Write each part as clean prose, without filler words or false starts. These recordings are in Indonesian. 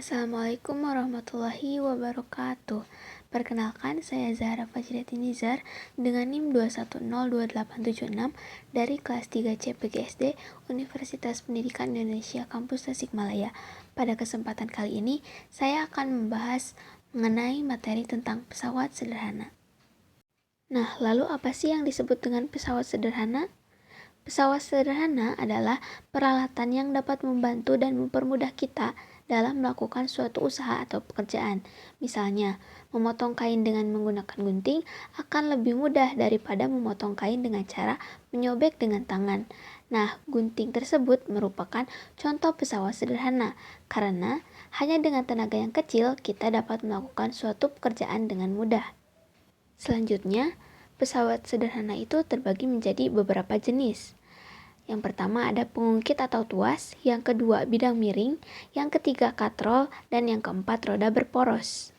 Assalamualaikum warahmatullahi wabarakatuh. Perkenalkan, saya Zahra Fajriati Nizar dengan NIM 2102876 dari kelas 3C PGSD Universitas Pendidikan Indonesia Kampus Tasikmalaya. Pada kesempatan kali ini, saya akan membahas mengenai materi tentang pesawat sederhana. Nah, lalu apa sih yang disebut dengan pesawat sederhana? Pesawat sederhana adalah peralatan yang dapat membantu dan mempermudah kita dalam melakukan suatu usaha atau pekerjaan. Misalnya, memotong kain dengan menggunakan gunting akan lebih mudah daripada memotong kain dengan cara menyobek dengan tangan. Nah, gunting tersebut merupakan contoh pesawat sederhana karena hanya dengan tenaga yang kecil kita dapat melakukan suatu pekerjaan dengan mudah. Selanjutnya, pesawat sederhana itu terbagi menjadi beberapa jenis. Yang pertama ada pengungkit atau tuas, yang kedua bidang miring, yang ketiga katrol, dan yang keempat roda berporos.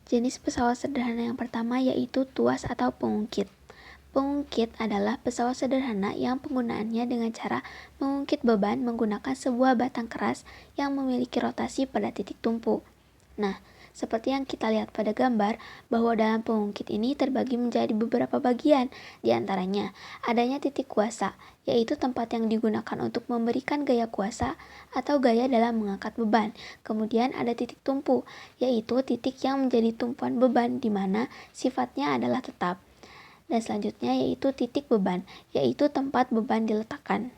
Jenis pesawat sederhana yang pertama yaitu tuas atau pengungkit. Pengungkit adalah pesawat sederhana yang penggunaannya dengan cara mengungkit beban menggunakan sebuah batang keras yang memiliki rotasi pada titik tumpu. Nah, seperti yang kita lihat pada gambar, bahwa dalam pengungkit ini terbagi menjadi beberapa bagian, di antaranya adanya titik kuasa, yaitu tempat yang digunakan untuk memberikan gaya kuasa atau gaya dalam mengangkat beban. Kemudian ada titik tumpu, yaitu titik yang menjadi tumpuan beban di mana sifatnya adalah tetap. Dan selanjutnya yaitu titik beban, yaitu tempat beban diletakkan.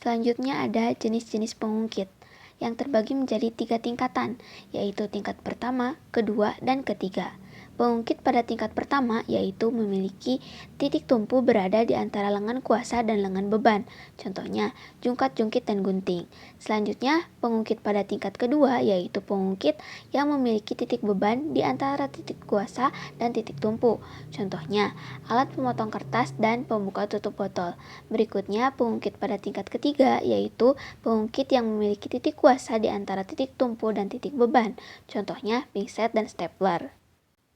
Selanjutnya ada jenis-jenis pengungkit yang terbagi menjadi 3 tingkatan, yaitu tingkat pertama, kedua, dan ketiga. Pengungkit pada tingkat pertama yaitu memiliki titik tumpu berada di antara lengan kuasa dan lengan beban, contohnya jungkat, jungkit, dan gunting. Selanjutnya, pengungkit pada tingkat kedua yaitu pengungkit yang memiliki titik beban di antara titik kuasa dan titik tumpu, contohnya alat pemotong kertas dan pembuka tutup botol. Berikutnya, pengungkit pada tingkat ketiga yaitu pengungkit yang memiliki titik kuasa di antara titik tumpu dan titik beban, contohnya pinset dan stapler.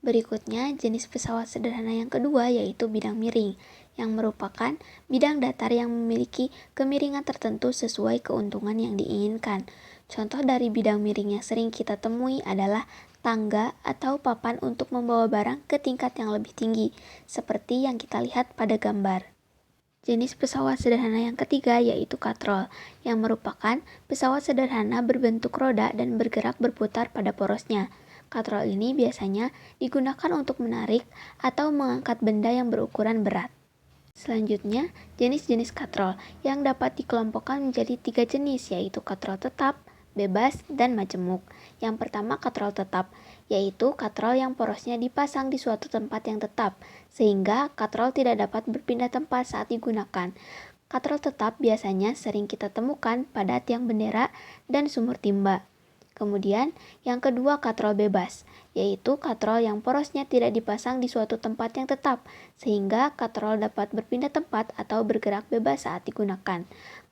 Berikutnya, jenis pesawat sederhana yang kedua yaitu bidang miring, yang merupakan bidang datar yang memiliki kemiringan tertentu sesuai keuntungan yang diinginkan. Contoh dari bidang miring yang sering kita temui adalah tangga atau papan untuk membawa barang ke tingkat yang lebih tinggi, seperti yang kita lihat pada gambar. Jenis pesawat sederhana yang ketiga yaitu katrol, yang merupakan pesawat sederhana berbentuk roda dan bergerak berputar pada porosnya. Katrol ini biasanya digunakan untuk menarik atau mengangkat benda yang berukuran berat. Selanjutnya, jenis-jenis katrol yang dapat dikelompokkan menjadi 3 jenis yaitu katrol tetap, bebas, dan majemuk. Yang pertama katrol tetap, yaitu katrol yang porosnya dipasang di suatu tempat yang tetap, sehingga katrol tidak dapat berpindah tempat saat digunakan. Katrol tetap biasanya sering kita temukan pada tiang bendera dan sumur timba. Kemudian, yang kedua katrol bebas, yaitu katrol yang porosnya tidak dipasang di suatu tempat yang tetap, sehingga katrol dapat berpindah tempat atau bergerak bebas saat digunakan.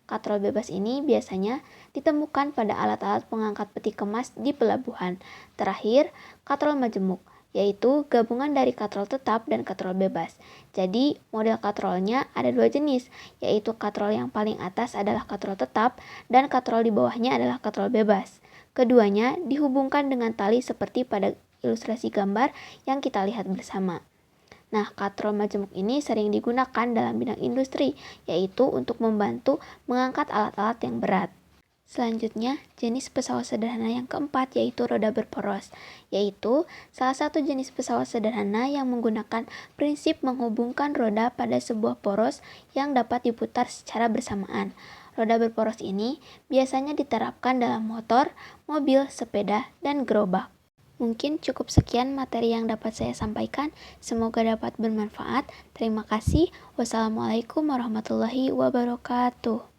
Katrol bebas ini biasanya ditemukan pada alat-alat pengangkat peti kemas di pelabuhan. Terakhir, katrol majemuk, yaitu gabungan dari katrol tetap dan katrol bebas. Jadi, model katrolnya ada 2 jenis, yaitu katrol yang paling atas adalah katrol tetap dan katrol di bawahnya adalah katrol bebas. Keduanya dihubungkan dengan tali seperti pada ilustrasi gambar yang kita lihat bersama. Nah, katrol majemuk ini sering digunakan dalam bidang industri, yaitu untuk membantu mengangkat alat-alat yang berat. Selanjutnya, jenis pesawat sederhana yang keempat yaitu roda berporos, yaitu salah satu jenis pesawat sederhana yang menggunakan prinsip menghubungkan roda pada sebuah poros yang dapat diputar secara bersamaan. Roda berporos ini biasanya diterapkan dalam motor, mobil, sepeda, dan gerobak. Mungkin cukup sekian materi yang dapat saya sampaikan. Semoga dapat bermanfaat. Terima kasih. Wassalamualaikum warahmatullahi wabarakatuh.